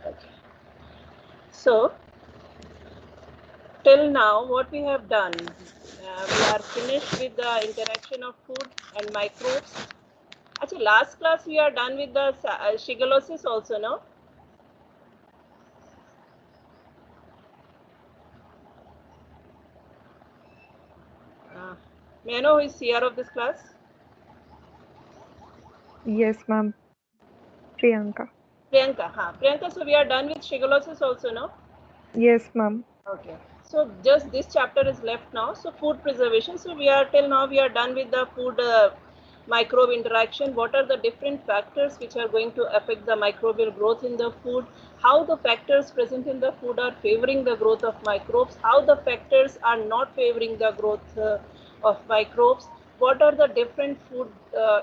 Okay. So till now, what we have done, we are finished with the interaction of food and microbes. Actually, last class we are done with the shigellosis also, no? May I know who is CR of this class? Yes, ma'am. Priyanka. Priyanka. Priyanka, so we are done with shigellosis also, no? Yes, ma'am. Okay. So just this chapter is left now. So food preservation. So we are till now we are done with the food microbe interaction. What are the different factors which are going to affect the microbial growth in the food? How the factors present in the food are favoring the growth of microbes? How the factors are not favoring the growth of microbes? What are the different food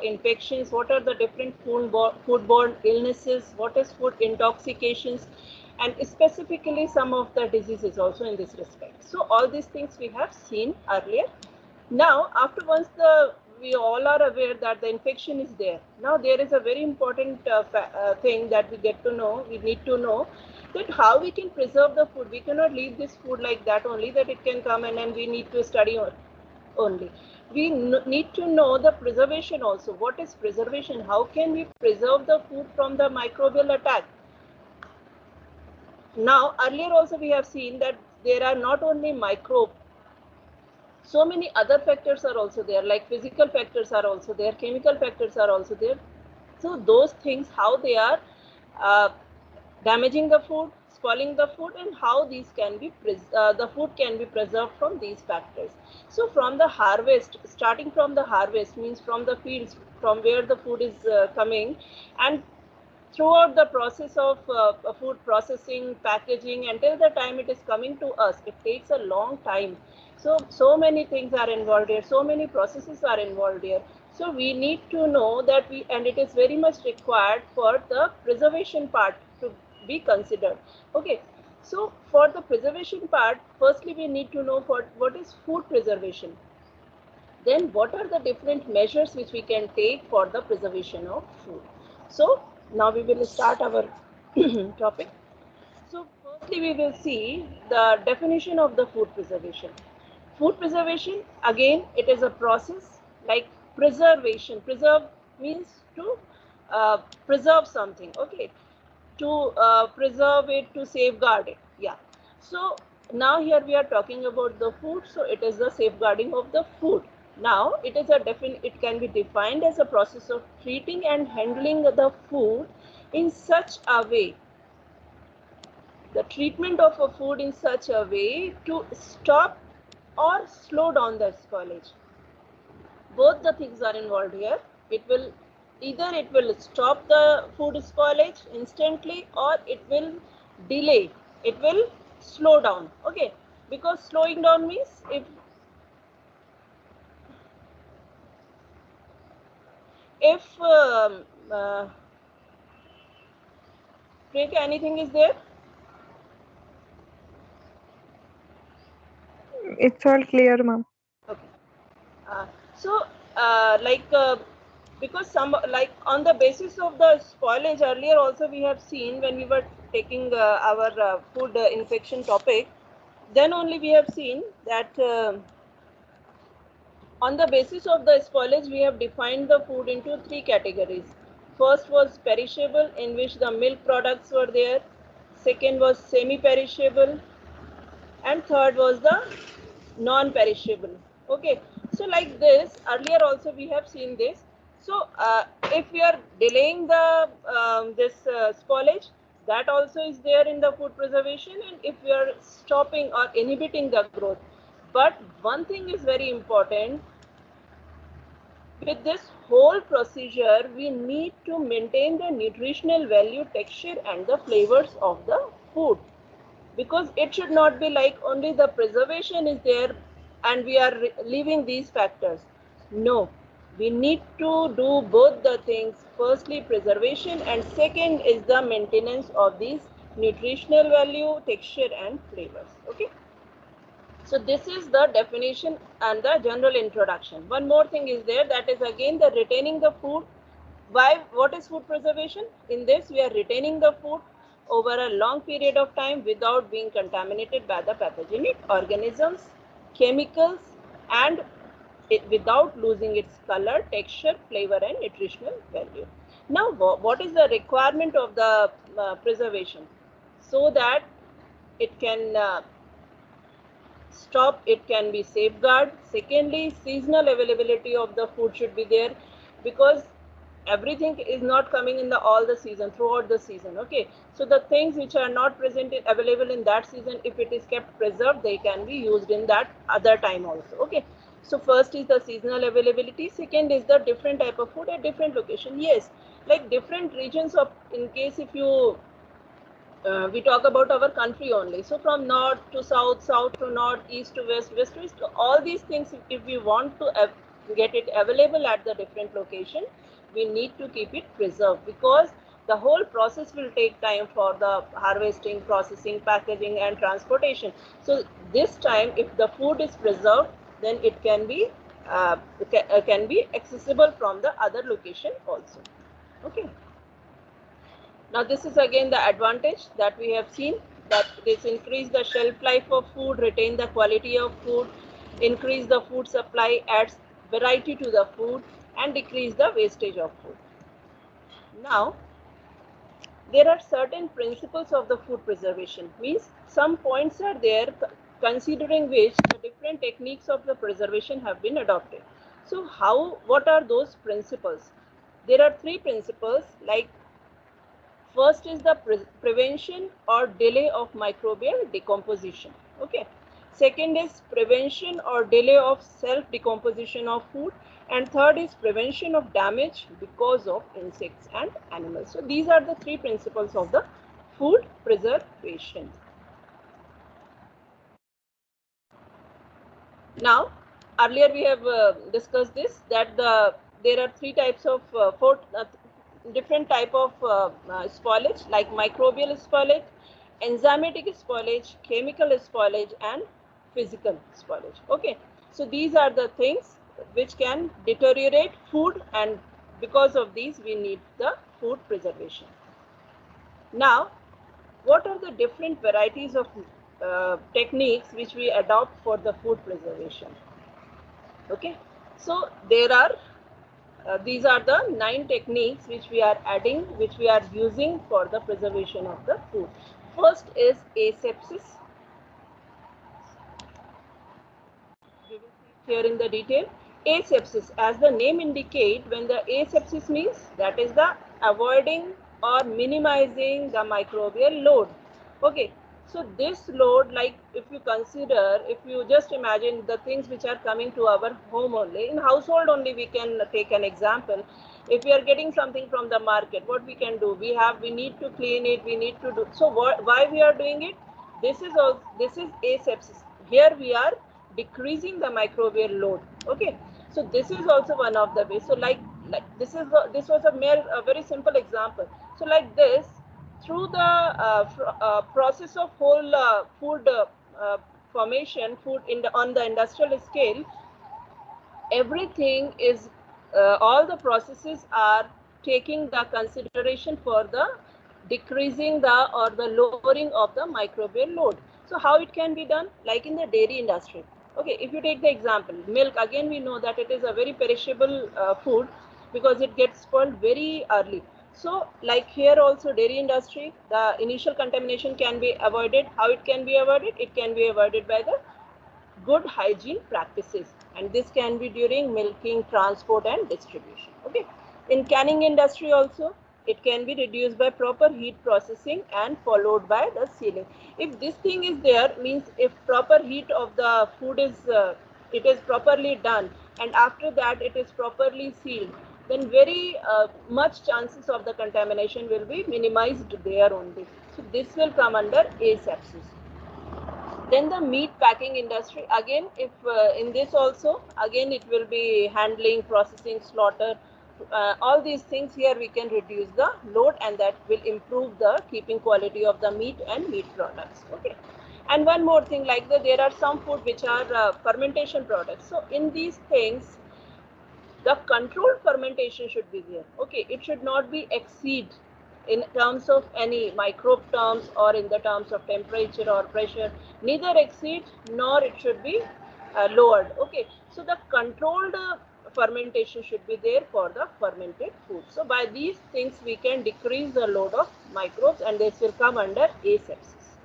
infections? What are the different foodborne illnesses? What is food intoxications? And specifically some of the diseases also in this respect. So all these things we have seen earlier. Now, after once we all are aware that the infection is there. Now there is a very important thing that we get to know. We need to know that how we can preserve the food. We cannot leave this food like that only, that it can come and then we need to study only. We need to know the preservation also. What is preservation? How can we preserve the food from the microbial attack? Now, earlier also we have seen that there are not only microbe, so many other factors are also there, like physical factors are also there, chemical factors are also there. So those things, how they are uh, damaging the food, spoiling the food, and how these can be the food can be preserved from these factors. So from the harvest, starting from the harvest means from the fields from where the food is coming, and throughout the process of food processing, packaging, until the time it is coming to us, it takes a long time. So many things are involved here, so many processes are involved here. So we need to know that and it is very much required for the preservation part to be considered. Okay, so for the preservation part, firstly we need to know what is food preservation. Then what are the different measures which we can take for the preservation of food? So now we will start our topic. So firstly we will see the definition of the food preservation. Food preservation, again, it is a process like preservation. Preserve means to preserve something, okay, to preserve it, to safeguard it. Yeah. So now here we are talking about the food. So it is the safeguarding of the food. Now it is it can be defined as a process of treating and handling the food in such a way, the treatment of a food in such a way to stop or slow down the spoilage. Both the things are involved here. It will it will stop the food spoilage instantly, or it will delay, it will slow down. Okay, because slowing down means if anything is there. It's all clear, ma'am. Okay. Uh, so, because some, like on the basis of the spoilage, earlier also we have seen when we were taking our food infection topic, then only we have seen that on the basis of the spoilage we have defined the food into three categories. First was perishable, in which the milk products were there. Second was semi-perishable, and third was the non-perishable. Okay, so like this earlier also we have seen this. So if we are delaying the this spoilage, that also is there in the food preservation, and if we are stopping or inhibiting the growth. But one thing is very important: with this whole procedure we need to maintain the nutritional value, texture, and the flavors of the food, because it should not be like only the preservation is there and we are leaving these factors. No, we need to do both the things. Firstly preservation, and second is the maintenance of these nutritional value, texture, and flavors. Okay, so this is the definition and the general introduction. One more thing is there, that is again the retaining the food. Why? What is food preservation? In this we are retaining the food. over a long period of time without being contaminated by the pathogenic organisms, chemicals, and without losing its color, texture, flavor, and nutritional value. Now, what is the requirement of the preservation? So that it can stop, it can be safeguarded. Secondly, seasonal availability of the food should be there, because everything is not coming in the all the season, throughout the season. Okay, so the things which are not presented available in that season, if it is kept preserved, they can be used in that other time also. Okay, so first is the seasonal availability. Second is the different type of food at different location. Yes, like different regions of, in case if you we talk about our country only. So from north to south, south to north, east to west, west to east, all these things, if we want to get it available at the different location, we need to keep it preserved, because the whole process will take time for the harvesting, processing, packaging, and transportation. So this time, if the food is preserved, then it can be accessible from the other location also. Okay. Now this is again the advantage that we have seen, that this increase the shelf life of food, retain the quality of food, increase the food supply, adds variety to the food, and decrease the wastage of food. Now, there are certain principles of the food preservation, means some points are there considering which the different techniques of the preservation have been adopted. So what are those principles? There are three principles, like first is the prevention or delay of microbial decomposition. Okay. Second is prevention or delay of self-decomposition of food. And third is prevention of damage because of insects and animals. So these are the three principles of the food preservation. Now, earlier we have discussed this, that there are three types of different type of spoilage, like microbial spoilage, enzymatic spoilage, chemical spoilage, and physical spoilage. Okay, so these are the things which can deteriorate food, and because of these we need the food preservation. Now, what are the different varieties of techniques which we adopt for the food preservation? Okay, so there are these are the 9 techniques which we are adding, which we are using for the preservation of the food. First is asepsis. We will see here in the detail. Asepsis, as the name indicate, when the asepsis means, that is the avoiding or minimizing the microbial load. Okay, so this load, like if you consider, if you just imagine the things which are coming to our home only, in household only we can take an example. If we are getting something from the market, what we can do? We need to clean it, we need to do, so why we are doing it? This is asepsis. Here we are decreasing the microbial load. Okay, so this is also one of the ways. So like this was a very simple example. So like this, through the process of whole food formation, on the industrial scale, everything is all the processes are taking the consideration for the decreasing the lowering of the microbial load. So how it can be done? Like in the dairy industry. Okay, if you take the example, milk, again we know that it is a very perishable food, because it gets spoiled very early. So like here also, dairy industry, the initial contamination can be avoided. How it can be avoided? It can be avoided by the good hygiene practices, and this can be during milking, transport, and distribution. Okay, in canning industry also, it can be reduced by proper heat processing and followed by the sealing. If this thing is there, means if proper heat of the food is it is properly done, and after that it is properly sealed, then very much chances of the contamination will be minimized there only. So this will come under asepsis. Then the meat packing industry, again, if in this also, again it will be handling, processing, slaughter, all these things. Here we can reduce the load, and that will improve the keeping quality of the meat and meat products. Okay, and one more thing, like there are some food which are fermentation products. So in these things, the controlled fermentation should be there. Okay, it should not be exceed in terms of any microbe terms or in the terms of temperature or pressure, neither exceed nor it should be lowered. Okay, so the controlled fermentation should be there for the fermented food. So by these things we can decrease the load of microbes, and this will come under asepsis.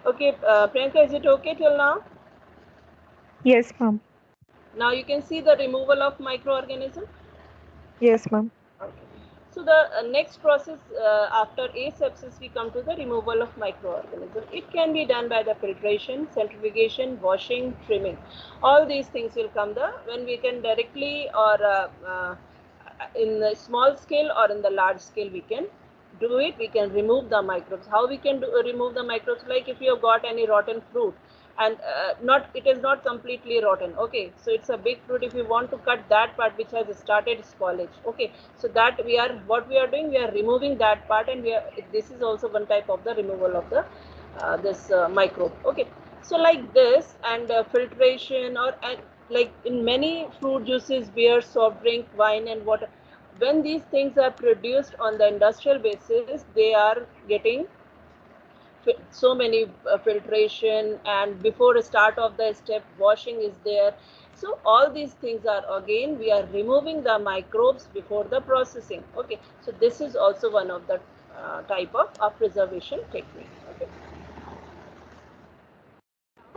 Okay, Priyanka, is it okay till now? Yes, ma'am. Now you can see the removal of microorganism. Yes, ma'am. Okay. So the next process after asepsis, we come to the removal of microorganism. It can be done by the filtration, centrifugation, washing, trimming. All these things will come when we can directly or in the small scale or in the large scale we can do it. We can remove the microbes. How we can remove the microbes? Like if you have got any rotten fruit, and it is not completely rotten, okay, so it's a big fruit. If you want to cut that part which has started spoilage, okay, so that what we are doing, we are removing that part, and this is also one type of the removal of the this microbe. Okay, so like this, and filtration, or like in many fruit juices, beer, soft drink, wine and water, when these things are produced on the industrial basis, they are getting so many filtration, and before the start of the step, washing is there. So all these things are, again, we are removing the microbes before the processing. Okay, so this is also one of the type of preservation technique. Okay.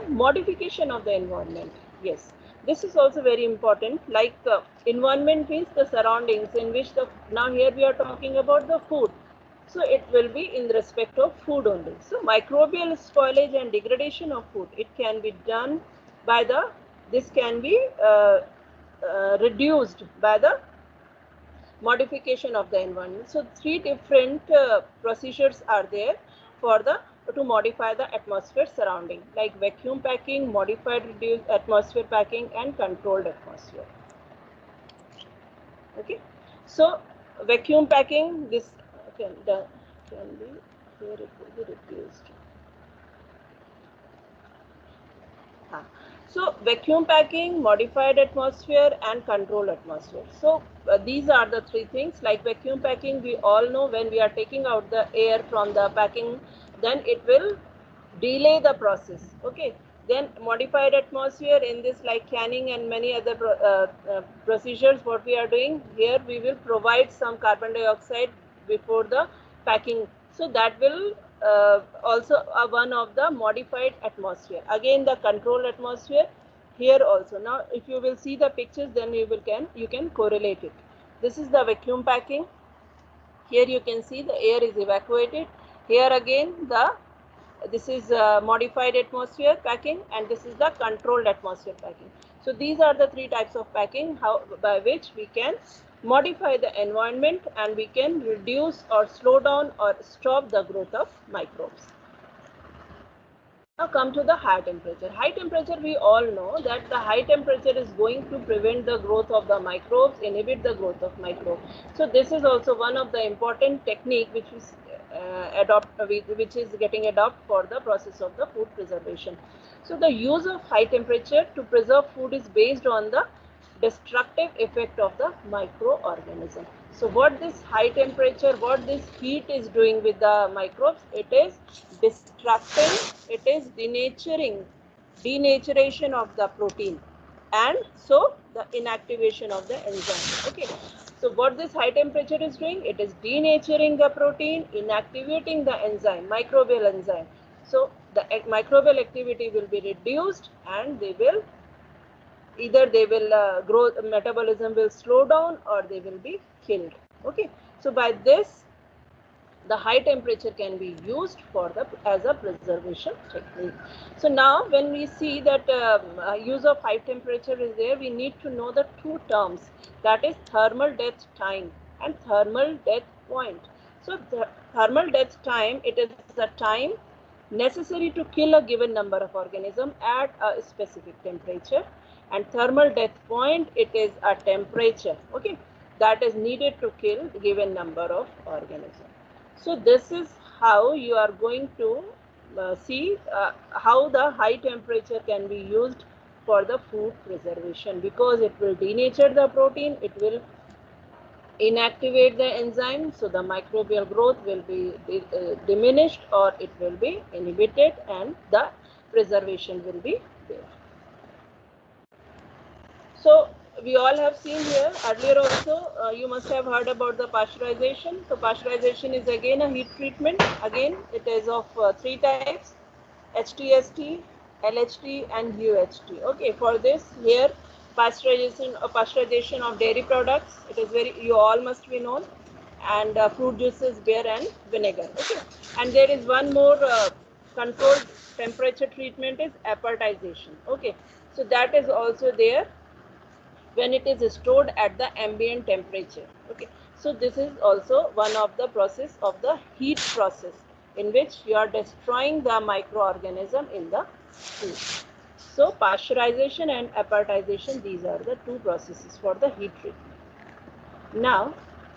Modification of the environment, yes, this is also very important. Like environment means the surroundings in which now here we are talking about the food, so it will be in respect of food only. So microbial spoilage and degradation of food, it can be done by this can be reduced by the modification of the environment. So three different procedures are there for to modify the atmosphere surrounding, like vacuum packing, modified reduced atmosphere packing, and controlled atmosphere. Okay, so vacuum packing, this can be here, it will be reduced. So vacuum packing, modified atmosphere, and controlled atmosphere. So these are the three things. Like vacuum packing, we all know when we are taking out the air from the packing, then it will delay the process. Okay. Then modified atmosphere, in this like canning and many other procedures, what we are doing here, we will provide some carbon dioxide before the packing. So that will also one of the modified atmosphere. Again, the controlled atmosphere here also. Now if you will see the pictures, then you can correlate it. This is the vacuum packing. Here you can see the air is evacuated. Here again this is modified atmosphere packing, and this is the controlled atmosphere packing. So these are the three types of packing by which we can modify the environment, and we can reduce or slow down or stop the growth of microbes. Now come to the high temperature. High temperature, we all know that the high temperature is going to prevent the growth of the microbes, inhibit the growth of microbes. So this is also one of the important technique which is which is getting adopted for the process of the food preservation. So the use of high temperature to preserve food is based on the destructive effect of the microorganism. So what this high temperature, what this heat is doing with the microbes, it is destructing, it is denaturation of the protein, and so the inactivation of the enzyme. Okay, so what this high temperature is doing, it is denaturing the protein, inactivating the enzyme, microbial enzyme. So the microbial activity will be reduced, and they will grow, metabolism will slow down, or they will be killed. Okay, so by this the high temperature can be used for as a preservation technique. So now when we see that use of high temperature is there, we need to know the two terms, that is thermal death time and thermal death point. So the thermal death time, it is a time necessary to kill a given number of organisms at a specific temperature, and thermal death point, it is a temperature, okay, that is needed to kill a given number of organisms. So this is how you are going to see how the high temperature can be used for the food preservation, because it will denature the protein, it will inactivate the enzyme, so the microbial growth will be diminished or it will be inhibited and the preservation will be there. So we all have seen here earlier also, you must have heard about the pasteurization. So pasteurization is again a heat treatment. Again, it is of three types: HTST, LHT and UHT. Okay, for this here pasteurization of dairy products, it is very, you all must be known, and fruit juices, beer and vinegar. Okay, and there is one more controlled temperature treatment is appertization. Okay, so that is also there when it is stored at the ambient temperature. Okay, so this is also one of the process of the heat process in which you are destroying the microorganism in the food. So pasteurization and appertization, these are the two processes for the heat treatment. Now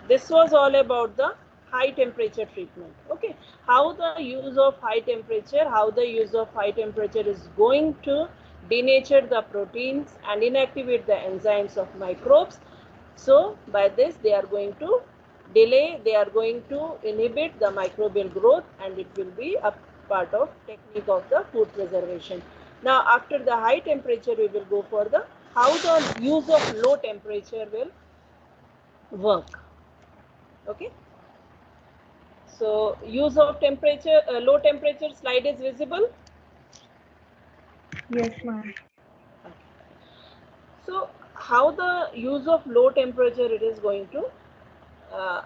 this was all about the high temperature treatment. Okay, how the use of high temperature, is going to denature the proteins and inactivate the enzymes of microbes. So by this they are going to inhibit the microbial growth, and it will be a part of technique of the food preservation. Now after the high temperature, we will go for the how the use of low temperature will work. Okay, so use of temperature, low temperature slide is visible. Yes, ma'am. So how the use of low temperature it is going to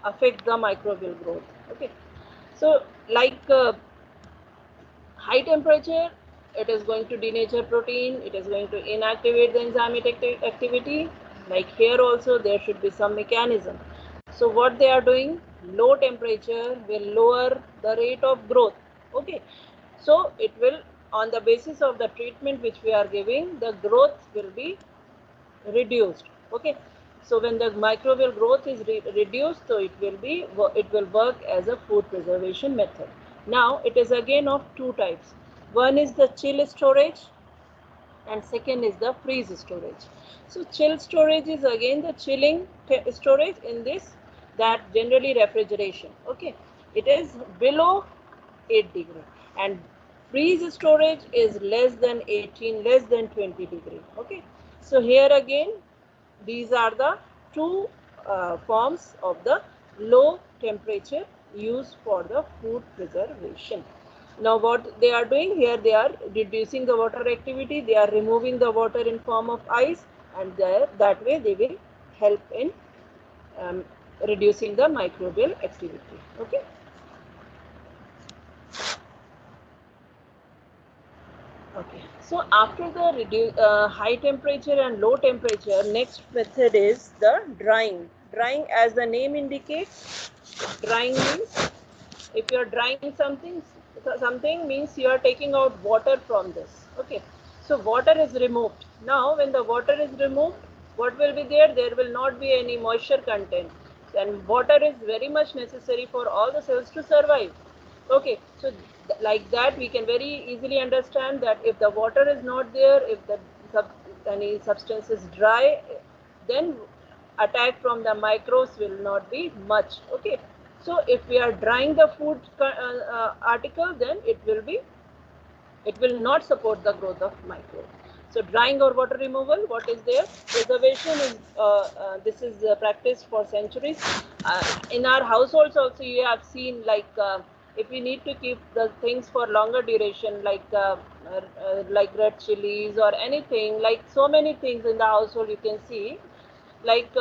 affect the microbial growth. Okay, so like high temperature, it is going to denature protein, it is going to inactivate the enzymatic activity. Like here also there should be some mechanism. So what they are doing, low temperature will lower the rate of growth. Okay, so it will, on the basis of the treatment which we are giving, the growth will be reduced. Okay, so when the microbial growth is reduced, so it will work as a food preservation method. Now it is again of two types. One is the chill storage and second is the freeze storage. So chill storage is again the chilling storage, in this that generally refrigeration. Okay, it is below 8 degree, and freeze storage is less than 18, less than 20 degree. Okay, so here again these are the two forms of the low temperature used for the food preservation. Now what they are doing here, they are reducing the water activity, they are removing the water in form of ice, and that way they will help in reducing the microbial activity. Okay. Okay, so after the high temperature and low temperature, next method is the drying. Drying, as the name indicates, drying means if you are drying something means you are taking out water from this. Okay, so water is removed. Now when the water is removed, what will be there? There will not be any moisture content, and water is very much necessary for all the cells to survive. Okay, so like that we can very easily understand that if the water is not there, if the any substance is dry, then attack from the microbes will not be much. Okay, so if we are drying the food article, then it will not support the growth of microbes. So drying or water removal, what is there? Preservation is this is practiced for centuries. In our households also you have seen, like if we need to keep the things for longer duration, like red chilies or anything, like so many things in the household you can see, like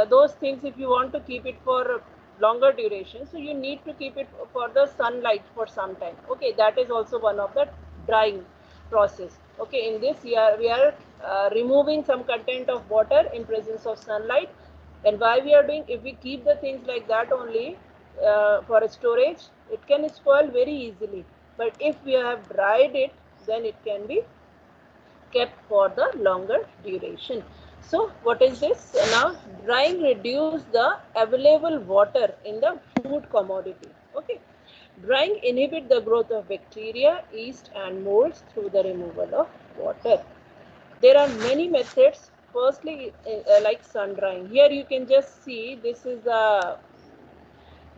those things, if you want to keep it for longer duration, so you need to keep it for the sunlight for some time. Okay, that is also one of the drying process. Okay, in this we are removing some content of water in presence of sunlight. And why we are doing, if we keep the things like that only for storage, it can spoil very easily. But if we have dried it, then it can be kept for the longer duration. So what is this? Now drying reduce the available water in the food commodity. Okay, drying inhibit the growth of bacteria, yeast and molds through the removal of water. There are many methods firstly like sun drying. Here you can just see this is the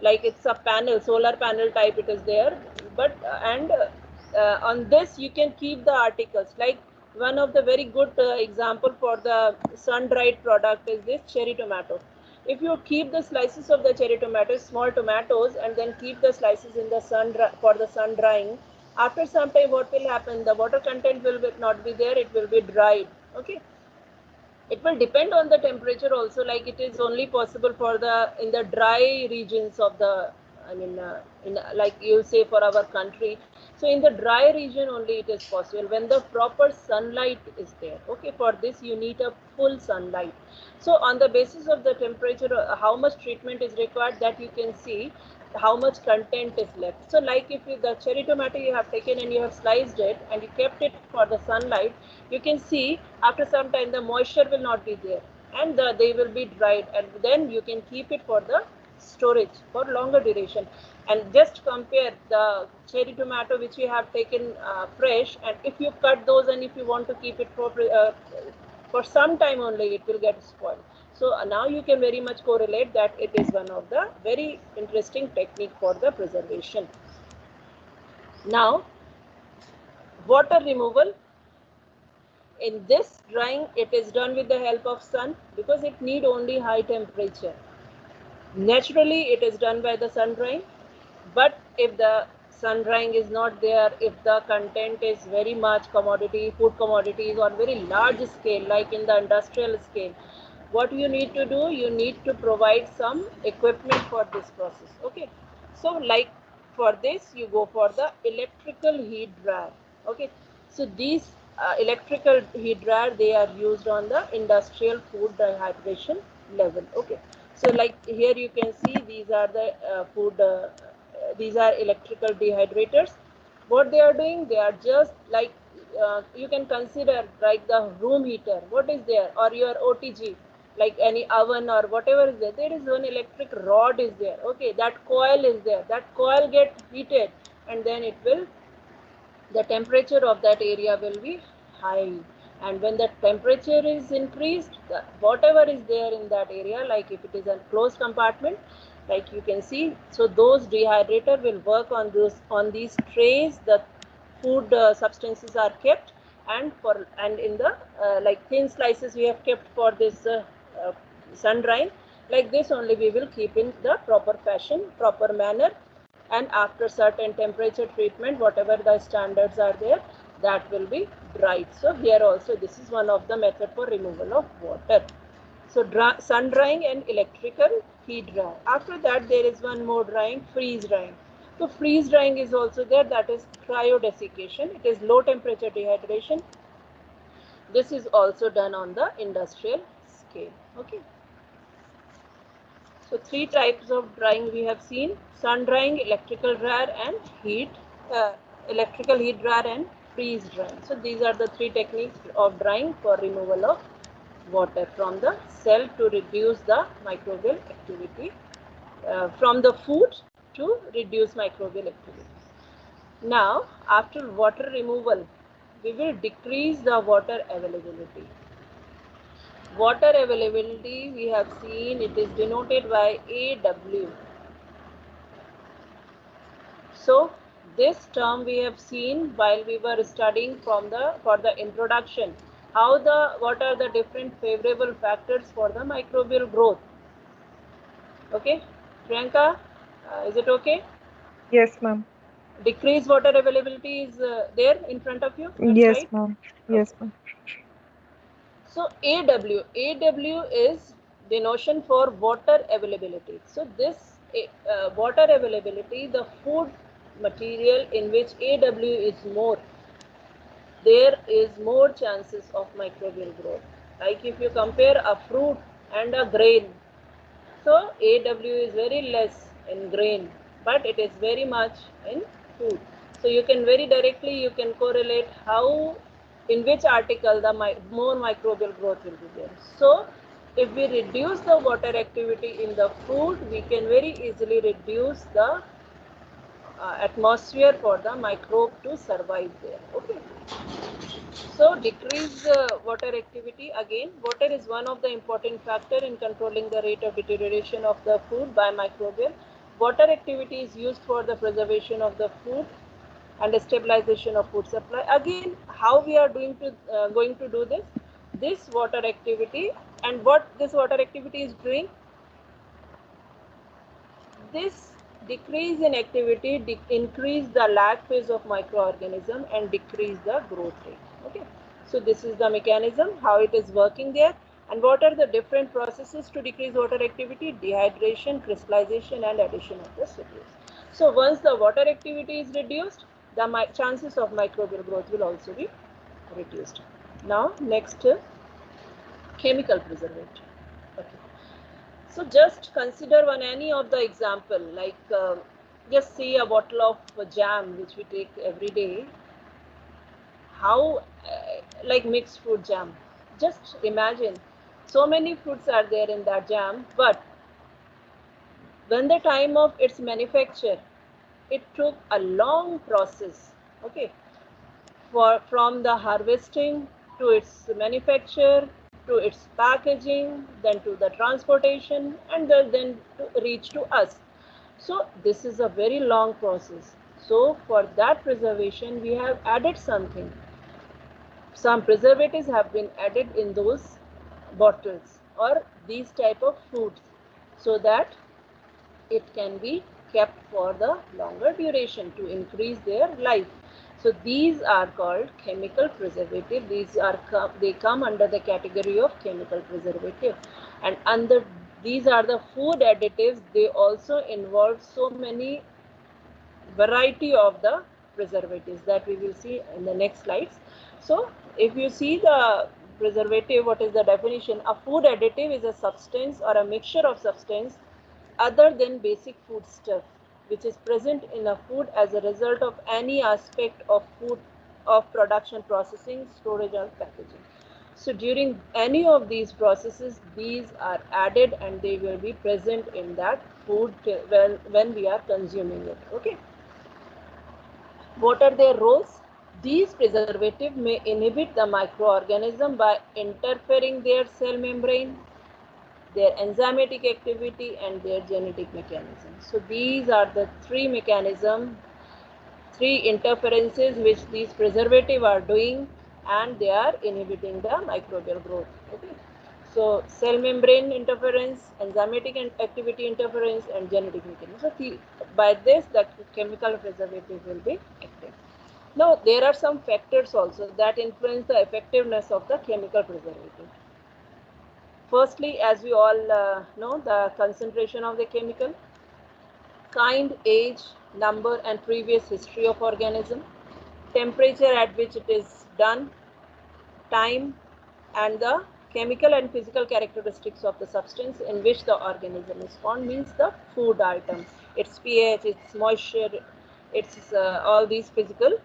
like it's a panel, solar panel type it is there, but and on this you can keep the articles. Like one of the very good example for the sun dried product is this cherry tomato. If you keep the slices of the cherry tomatoes, small tomatoes, and then keep the slices in the sun for the sun drying, after some time what will happen, the water content will not be there, it will be dried. Okay, it will depend on the temperature also. Like it is only possible for the in the dry regions of the, I mean in like you say for our country. So in the dry region only it is possible when the proper sunlight is there. Okay, for this you need a full sunlight. So on the basis of the temperature, how much treatment is required, that you can see how much content is left. So like if you, the cherry tomato you have taken and you have sliced it and you kept it for the sunlight, you can see after some time the moisture will not be there, and they will be dried, and then you can keep it for the storage for longer duration. And just compare the cherry tomato which you have taken fresh, and if you cut those and if you want to keep it for some time only, it will get spoiled. So now you can very much correlate that it is one of the very interesting technique for the preservation. Now water removal. In this drying, it is done with the help of sun because it need only high temperature. Naturally, it is done by the sun drying, but if the sun drying is not there, if the content is very much commodity, food commodities on very large scale, like in the industrial scale, what you need to do, you need to provide some equipment for this process. Okay, so like for this you go for the electrical heat dryer. Okay, so these electrical heat dryer, they are used on the industrial food dehydration level. Okay, so like here you can see these are the these are electrical dehydrators. What they are doing, they are just like you can consider like the room heater. What is there, or your OTG, like any oven or whatever is there, there is one electric rod is there. Okay, that coil is there, that coil get heated, and then it will, the temperature of that area will be high, and when the temperature is increased, whatever is there in that area, like if it is a closed compartment, like you can see, so those dehydrator will work on those, on these trays, the food substances are kept, and for, and in the like thin slices we have kept for this uh, sun drying. Like this only we will keep in the proper fashion, proper manner, and after certain temperature treatment, whatever the standards are there, that will be dried. So here also this is one of the method for removal of water. So sun drying and electrical heat dryer. After that there is one more drying, freeze drying. So freeze drying is also there, that is cryodesiccation. It is low temperature dehydration. This is also done on the industrial scale. Okay. So three types of drying we have seen: sun drying, electrical dryer, and electrical heat dryer and freeze drying. So these are the three techniques of drying for removal of water from the cell to reduce the microbial activity, from the food to reduce microbial activity. Now, after water removal, we will decrease the water availability. Water availability, we have seen, it is denoted by AW. So this term we have seen while we were studying from the, for the introduction, how the, what are the different favorable factors for the microbial growth. Okay, Priyanka, is it okay? Yes, ma'am. Decreased water availability is there in front of you, your Yes, slide. ma'am. Okay. Yes, ma'am. So AW is the notion for water availability. So this water availability, the food material in which AW is more, there is more chances of microbial growth. Like if you compare a fruit and a grain, so AW is very less in grain, but it is very much in food. So you can very directly, you can correlate how, in which article the more microbial growth will be there. So if we reduce the water activity in the food, we can very easily reduce the atmosphere for the microbe to survive there. Okay. So decrease water activity. Again, water is one of the important factor in controlling the rate of deterioration of the food by microbial. Water activity is used for the preservation of the food and the stabilization of food supply. Again, how we are going to do this? This water activity, and what this water activity is doing, this decrease in activity increase the lag phase of microorganism and decrease the growth rate. Okay, so this is the mechanism how it is working there. And what are the different processes to decrease water activity? Dehydration, crystallization, and addition of the solutes. So once the water activity is reduced, the chances of microbial growth will also be reduced. Now next, chemical preservative. Okay. So just consider any of the example, like just see a bottle of jam which we take every day. How like mixed fruit jam. Just imagine so many fruits are there in that jam, but when the time of its manufacture, it took a long process. Okay, from the harvesting to its manufacture to its packaging, then to the transportation, and then to reach to us. So this is a very long process. So for that preservation, we have added something. Some preservatives have been added in those bottles or these type of foods, so that it can be kept for the longer duration to increase their life. So these are called chemical preservative. They come under the category of chemical preservative, and under these are the food additives. They also involve so many variety of the preservatives that we will see in the next slides. So if you see the preservative, what is the definition? A food additive is a substance or a mixture of substance other than basic foodstuff, which is present in a food as a result of any aspect of food of production, processing, storage, or packaging. So during any of these processes, these are added and they will be present in that food when we are consuming it. Okay. What are their roles? These preservatives may inhibit the microorganism by interfering their cell membrane, their enzymatic activity, and their genetic mechanisms. So these are the three mechanisms, three interferences which these preservatives are doing, and they are inhibiting the microbial growth. Okay. So cell membrane interference, enzymatic activity interference, and genetic mechanism. So by this, the chemical preservative will be active. Now there are some factors also that influence the effectiveness of the chemical preservative. Firstly, as we all know, the concentration of the chemical, kind, age, number, and previous history of organism, temperature at which it is done, time, and the chemical and physical characteristics of the substance in which the organism is found, means the food item, its pH, its moisture, its all these physical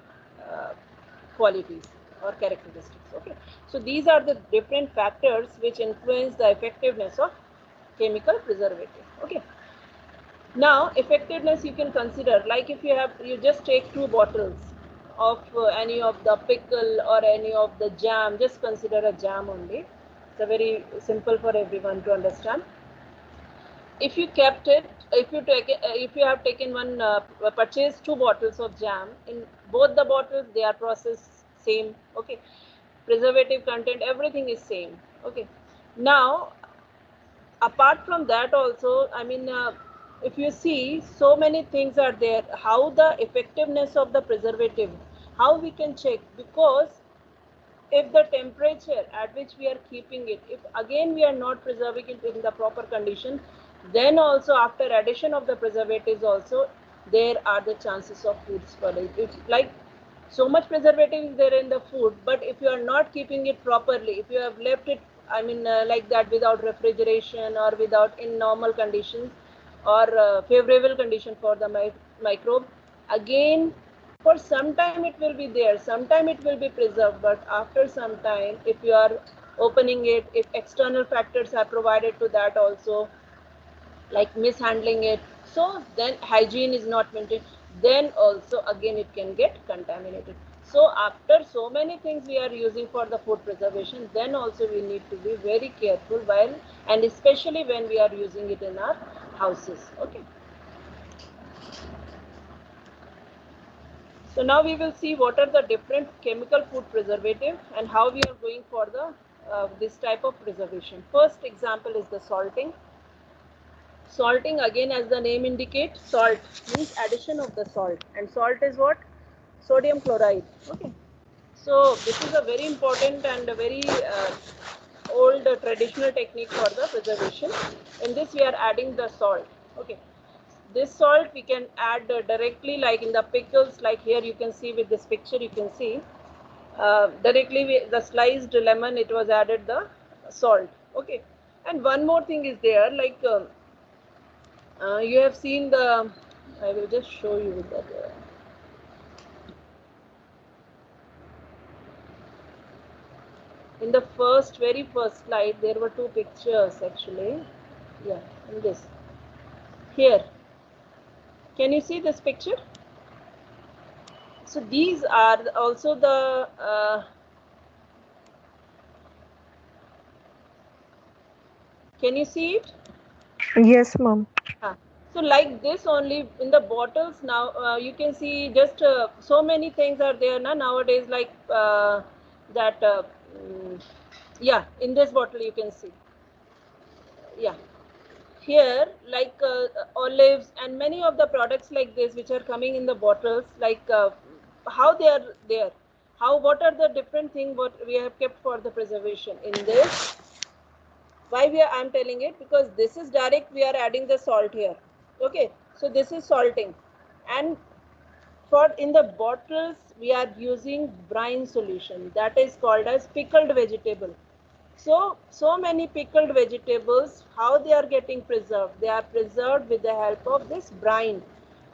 qualities or characteristics. Okay, so these are the different factors which influence the effectiveness of chemical preservative. Okay, now effectiveness you can consider, like if you just take 2 bottles of any of the pickle or any of the jam. Just consider a jam only, it's a very simple for everyone to understand. If you kept it, if you have taken purchased 2 bottles of jam, in both the bottles they are processed same. Okay, preservative content, everything is same. Okay, now apart from that also, I mean, if you see, so many things are there. How the effectiveness of the preservative, how we can check? Because if the temperature at which we are keeping it, if again we are not preserving it in the proper condition, then also after addition of the preservatives also, there are the chances of food spoilage. It's like so much preservative is there in the food, but if you are not keeping it properly, if you have left it, I mean, like that, without refrigeration or without in normal conditions or favorable condition for the microbe, again for some time it will be there, sometime it will be preserved, but after some time, if you are opening it, if external factors are provided to that also, like mishandling it, so then hygiene is not maintained, then also again it can get contaminated. So after so many things we are using for the food preservation, then also we need to be very careful while, and especially when we are using it in our houses. Okay. So now we will see what are the different chemical food preservative and how we are going for the this type of preservation. First example is the salting. Salting, again as the name indicates, salt means addition of the salt, and salt is what? Sodium chloride. Okay. So this is a very important and a very old traditional technique for the preservation. In this we are adding the salt. Okay. This salt we can add directly, like in the pickles, like here you can see with this picture, you can see directly the sliced lemon, it was added the salt. Okay. And one more thing is there, like you have seen the, I will just show you with that. In the very first slide, there were two pictures actually. Yeah, in this. Here. Can you see this picture? So these are also the can you see it? Yes, ma'am. So like this only in the bottles now, you can see just so many things are there nowadays, like that yeah, in this bottle you can see, yeah, here like olives and many of the products like this which are coming in the bottles, like how they are there, how, what are the different things what we have kept for the preservation in this. Why I'm telling it, because this is direct, we are adding the salt here. Okay, so this is salting, and for in the bottles we are using brine solution, that is called as pickled vegetable. So many pickled vegetables, how they are getting preserved? They are preserved with the help of this brine,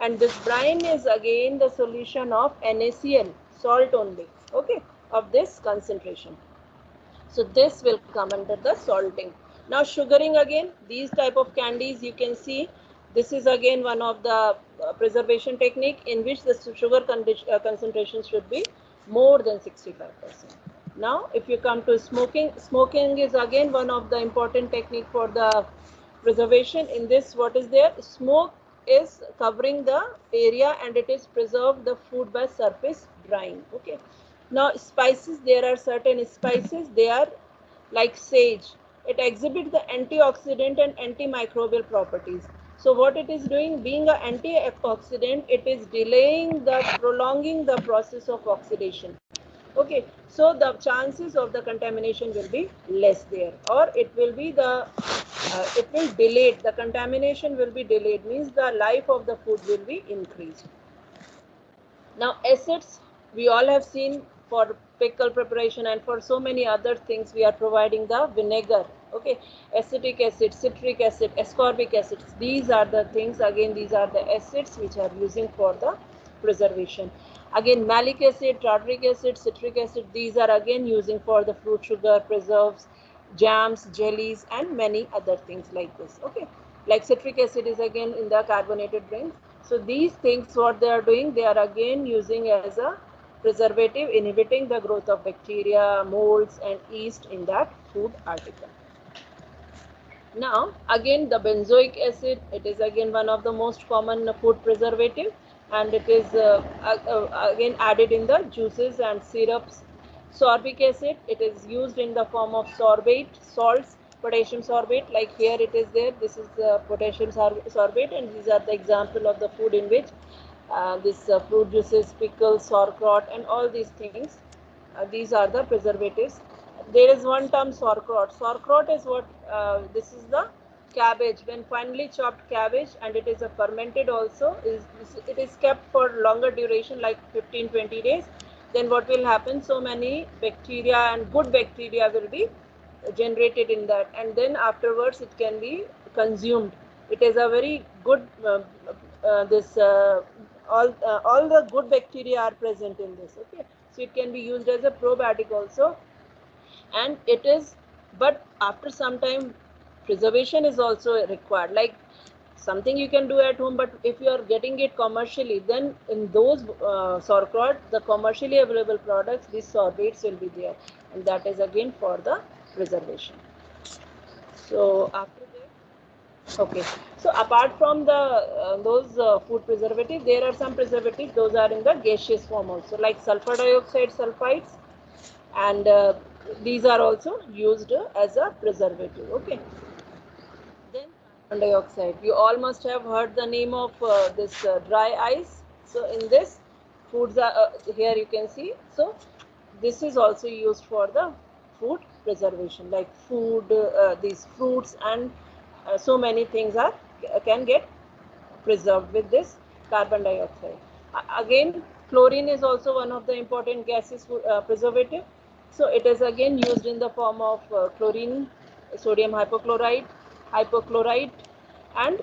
and this brine is again the solution of NaCl, salt only. Okay, of this concentration. So this will come under the salting. Now sugaring, again these type of candies you can see, this is again one of the preservation technique in which the sugar concentration should be more than 65%. Now if you come to smoking, smoking is again one of the important technique for the preservation. In this, what is there? Smoke is covering the area and it is preserved the food by surface drying. Okay. Now spices, there are certain spices, they are like sage. It exhibits the antioxidant and antimicrobial properties. So what it is doing, being an antioxidant, it is prolonging the process of oxidation. Okay, so the chances of the contamination will be less there, or it will be it will delayed, the contamination will be delayed, means the life of the food will be increased. Now acids, we all have seen for pickle preparation and for so many other things we are providing the vinegar. Okay, acetic acid, citric acid, ascorbic acids, these are the things, again these are the acids which are using for the preservation. Again malic acid, tartaric acid, citric acid, these are again using for the fruit sugar, preserves, jams, jellies and many other things like this. Okay, like citric acid is again in the carbonated drinks. So these things what they are doing, they are again using as a preservative, inhibiting the growth of bacteria, molds and yeast in that food article. Now again the benzoic acid, it is again one of the most common food preservative, and it is again added in the juices and syrups. Sorbic acid, it is used in the form of sorbate, salts, potassium sorbate, like here it is there, this is the potassium sorbate, and these are the example of the food in which this fruit juices, pickles, sauerkraut and all these things, these are the preservatives. There is one term sauerkraut. Sauerkraut is what, this is the cabbage, when finely chopped cabbage, and it is a fermented also, it is kept for longer duration like 15-20 days. Then what will happen, so many bacteria and good bacteria will be generated in that, and then afterwards it can be consumed. It is a very good this all the good bacteria are present in this. Okay, so it can be used as a probiotic also, and it is, but after some time preservation is also required, like something you can do at home, but if you are getting it commercially, then in those sauerkraut, the commercially available products, these sorbates will be there, and that is again for the preservation. So after that, okay. So apart from the those food preservatives, there are some preservatives. Those are in the gaseous form also, like sulfur dioxide sulfides, and these are also used as a preservative. Okay. Then carbon dioxide. You all must have heard the name of this dry ice. So in this, foods are here you can see. So this is also used for the food preservation, like food, these fruits, and so many things are can get preserved with this carbon dioxide. Again, chlorine is also one of the important gases preservative. So it is again used in the form of chlorine, sodium hypochlorite, hypochlorite, and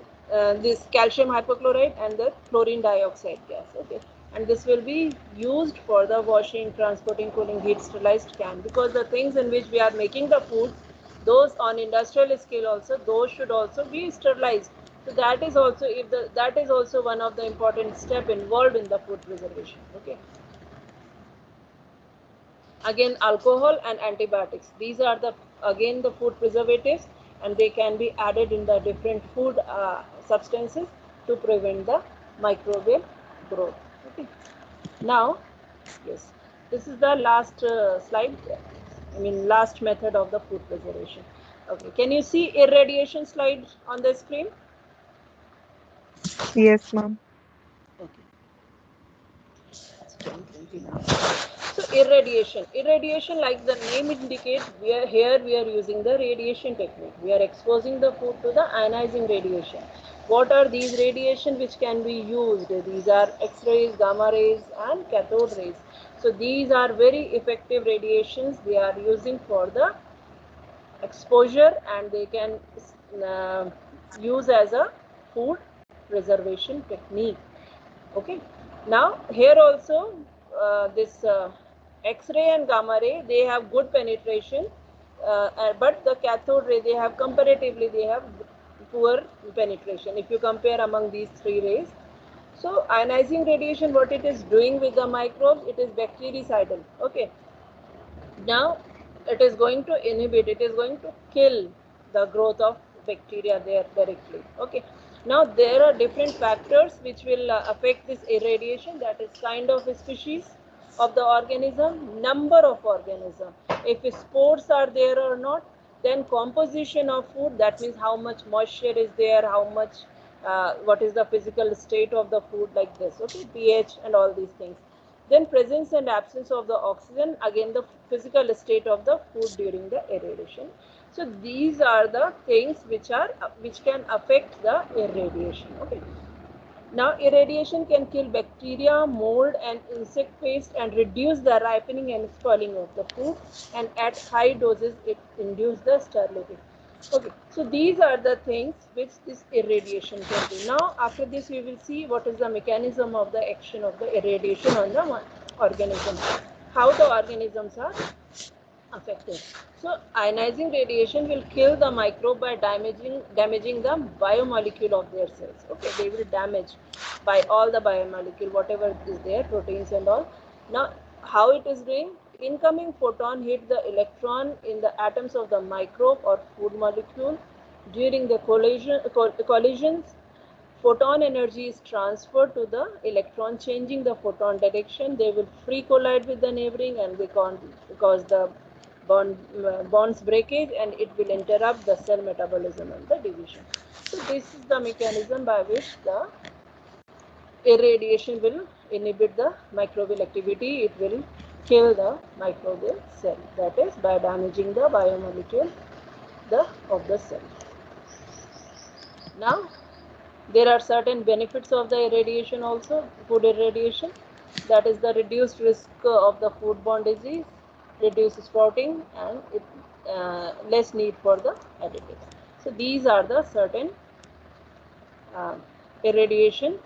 this calcium hypochlorite and the chlorine dioxide gas. Okay, and this will be used for the washing, transporting, cooling, heat, sterilized can, because the things in which we are making the food, those on industrial scale also, those should also be sterilized. So that is also, if the that is also one of the important step involved in the food preservation. Okay. Again, alcohol and antibiotics. These are the again the food preservatives, and they can be added in the different food substances to prevent the microbial growth. Okay. Now, yes, this is the last slide. I mean, last method of the food preservation. Okay. Can you see irradiation slide on the screen? Yes, ma'am. Okay. So irradiation, like the name indicates, we are using the radiation technique. We are exposing the food to the ionizing radiation. What are these radiation which can be used? These are X-rays, gamma rays, and cathode rays. So these are very effective radiations they are using for the exposure, and they can use as a food preservation technique. Okay. Now here also this X-ray and gamma ray, they have good penetration, but the cathode ray, they have comparatively they have poor penetration if you compare among these three rays. So ionizing radiation, what it is doing with the microbes, it is bactericidal. Okay. Now it is going to inhibit, it is going to kill the growth of bacteria there directly. Okay. Now there are different factors which will affect this irradiation, that is kind of species of the organism, number of organism, if spores are there or not, then composition of food, that means how much moisture is there, how much what is the physical state of the food, like this. Okay, pH and all these things. Then presence and absence of the oxygen, again the physical state of the food during the irradiation. So these are the things which can affect the irradiation. Okay. Now irradiation can kill bacteria, mold, and insect paste, and reduce the ripening and spoiling of the food, and at high doses it induces the sterility. Okay, so these are the things which this irradiation can do. Now after this we will see what is the mechanism of the action of the irradiation on the organism, how the organisms are affected. So ionizing radiation will kill the microbe by damaging the biomolecule of their cells. Okay, they will damage by all the biomolecule, whatever is there, proteins and all. Now how it is doing? Incoming photon hit the electron in the atoms of the microbe or food molecule. During the collisions, photon energy is transferred to the electron, changing the photon direction. They will free collide with the neighboring, and they can't cause the bonds breakage, and it will interrupt the cell metabolism and the division. So this is the mechanism by which the irradiation will inhibit the microbial activity. It will kill the microbial cell, that is by damaging the biomolecule of the cell. Now there are certain benefits of the irradiation also, food irradiation, that is the reduced risk of the foodborne disease, reduced sprouting, and less need for the additives. So these are the certain irradiation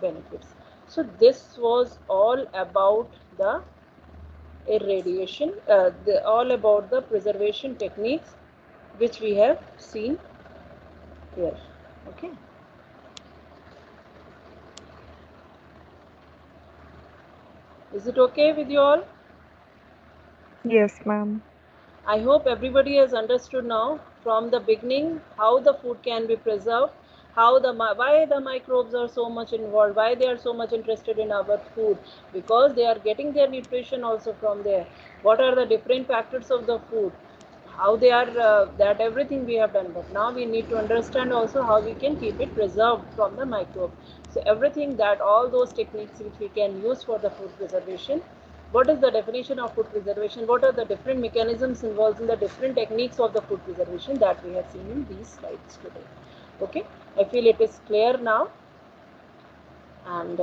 benefits. So this was all about the irradiation, all about the preservation techniques which we have seen here. Okay. Is it okay with you all? Yes, ma'am. I hope everybody has understood now from the beginning how the food can be preserved, how why the microbes are so much involved, why they are so much interested in our food, because they are getting their nutrition also from there. What are the different factors of the food, how they are, that everything we have done, but now we need to understand also how we can keep it preserved from the microbe. So everything, that all those techniques which we can use for the food preservation. What is the definition of food preservation? What are the different mechanisms involved in the different techniques of the food preservation that we have seen in these slides today? Okay, I feel it is clear now. And